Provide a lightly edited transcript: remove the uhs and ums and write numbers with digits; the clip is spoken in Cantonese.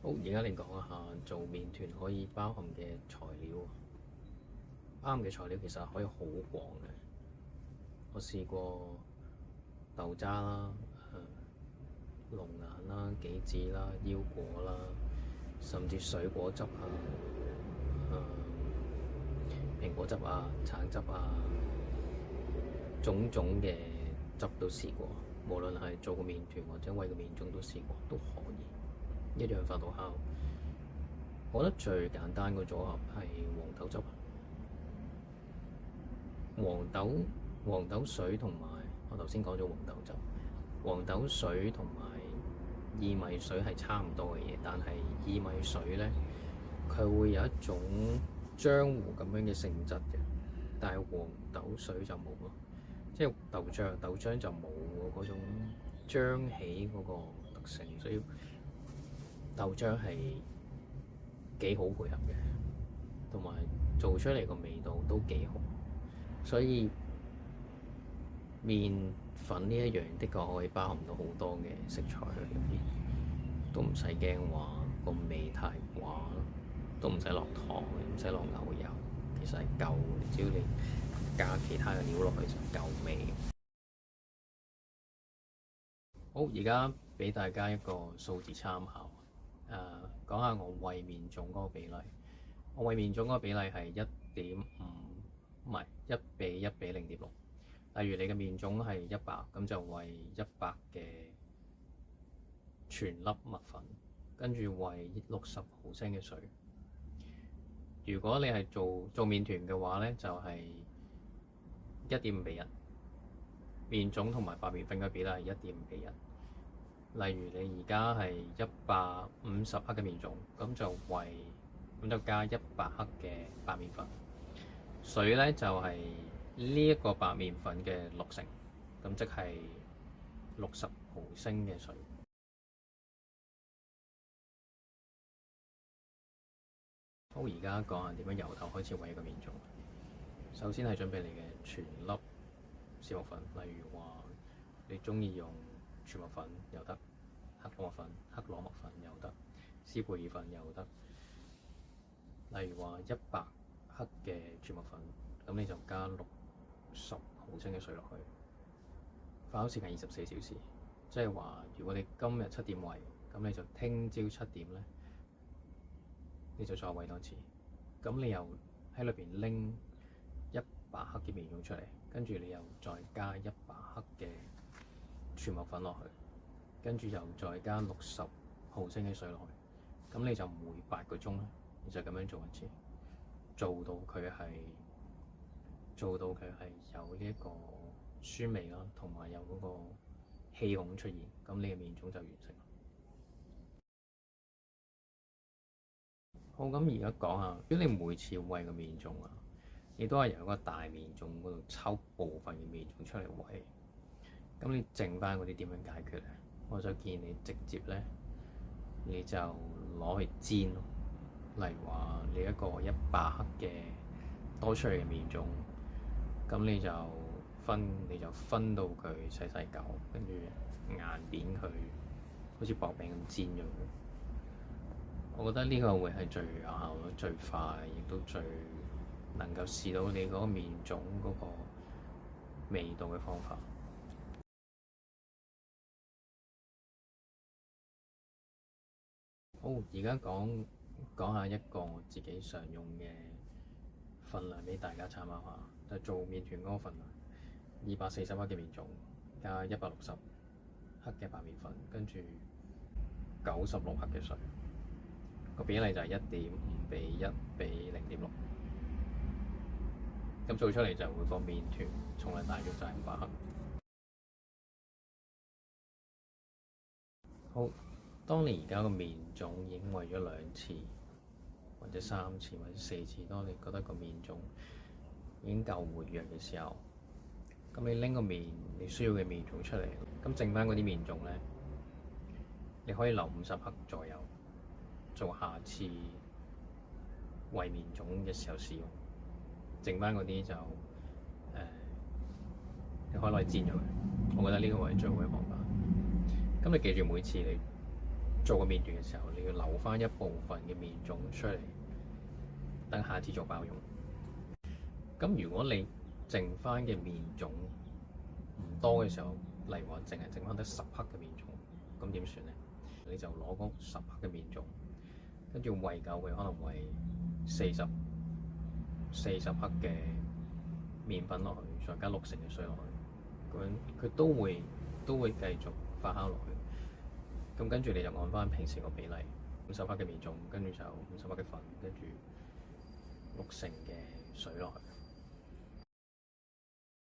好，而家你講一下做麵團可以包含嘅材料。包含嘅材料其實可以好廣嘅。我試過豆渣啦、龍眼啦、杞子啦、腰果啦，甚至水果汁啊、蘋果汁啊、橙汁啊，種種嘅汁都試過。無論係做個麵團或者餵個麵種都試過，都可以一樣發到酵。我覺得最簡單個組合係黃豆汁、黃豆水同埋我頭先講咗黃豆汁、黃豆水同埋薏米水係差唔多嘅嘢，但係薏米水呢，佢會有一種漿糊咁樣嘅性質嘅，但係黃豆水就冇咯，即係豆漿就冇嗰種漿起嗰個特性，所以豆漿係幾好配合嘅，同埋做出嚟個味道都幾好，所以麵粉呢一樣的確可以包含到好多嘅食材去入邊，都唔使驚話個味太寡，都唔使落糖，唔使落牛油，其實係夠，只要你加其他嘅料落去就夠味。好，而家俾大家一個數字參考，講下我餵麵種嗰個比例。我餵麵種嗰個比例係1.5，唔係1:1:0.6。例如你嘅麵種係100，咁就餵100嘅全粒麥粉，跟住餵60毫升嘅水。如果你係做麵團嘅話呢，就係1.5:1。麵種同埋白麵粉嘅比例係1.5:1。例如你而家係150克嘅麵種，咁就加100克嘅白麵粉。水呢，就係呢一個白麵粉嘅60%，咁即係60毫升嘅水。好，而家講下點樣由頭開始餵個麵種。首先係準備你嘅全粒小麥粉，例如話你中意用全麥粉又得，黑糯麥粉又得，斯貝意粉又得。例如話100克嘅全麥粉，咁你就加60毫升嘅水落去。發酵時間24小時，即係話如果你今日7點餵，咁你就聽朝7點呢，你就再餵多次。咁你又喺裏邊拎100克嘅麵種出嚟，跟住你又再加100克嘅全麥粉落去，跟住又再加60毫升嘅水落去。咁你就每8個鐘咧，你就咁樣做一次，做到佢係有呢一個酸味啦，同埋有嗰個氣孔出現，咁你嘅麵種就完成。好，咁而家講下，如果你每次餵個麵種啊，你都係由一個大麵種嗰度抽部分嘅麵種出嚟餵，咁你剩翻嗰啲點樣解決咧？我就建議你直接咧，你就攞去煎咯。例如話你一個100克嘅多出嚟嘅麵種，咁你就分到佢細細嚿，跟住硬扁佢，好似薄餅咁煎咗佢。我覺得呢個會係最有效率、最快，亦都最能夠試到你嗰個麵種嗰個味道嘅方法。好，而家講下一個我自己常用嘅份量俾大家參考下，就做麵團嗰個份量，240克嘅麵種加160克嘅白麵粉，跟住96克嘅水。個比例就係1.5:1:0.6，咁做出嚟就會個麵團重量大約就係500克。好，當你而家個麵種已經餵咗2次，或者3次，或者4次，當你覺得個麵種已經夠活躍嘅時候，咁你拎個你需要嘅麵種出嚟，咁剩翻嗰啲麵種咧，你可以留50克左右，做下次餵麵種嘅時候使用。剩翻嗰啲就你可以攞嚟煎咗佢。我覺得呢個係最好嘅方法。咁你記住每次你做個麵團嘅時候，你要留翻一部分嘅麵種出嚟，等下次做包用。咁如果你剩翻嘅麵種唔多嘅時候，例如話淨係剩翻得10克嘅麵種，咁點算咧？你就攞嗰10克嘅麵種，跟住餵夠佢，可能餵40克嘅麵粉落去，再加60嘅水落去，咁樣佢都會繼續發酵落去。咁跟住你就按翻平時個比例，50克嘅麵種，跟住就50克嘅粉，跟住60嘅水落去。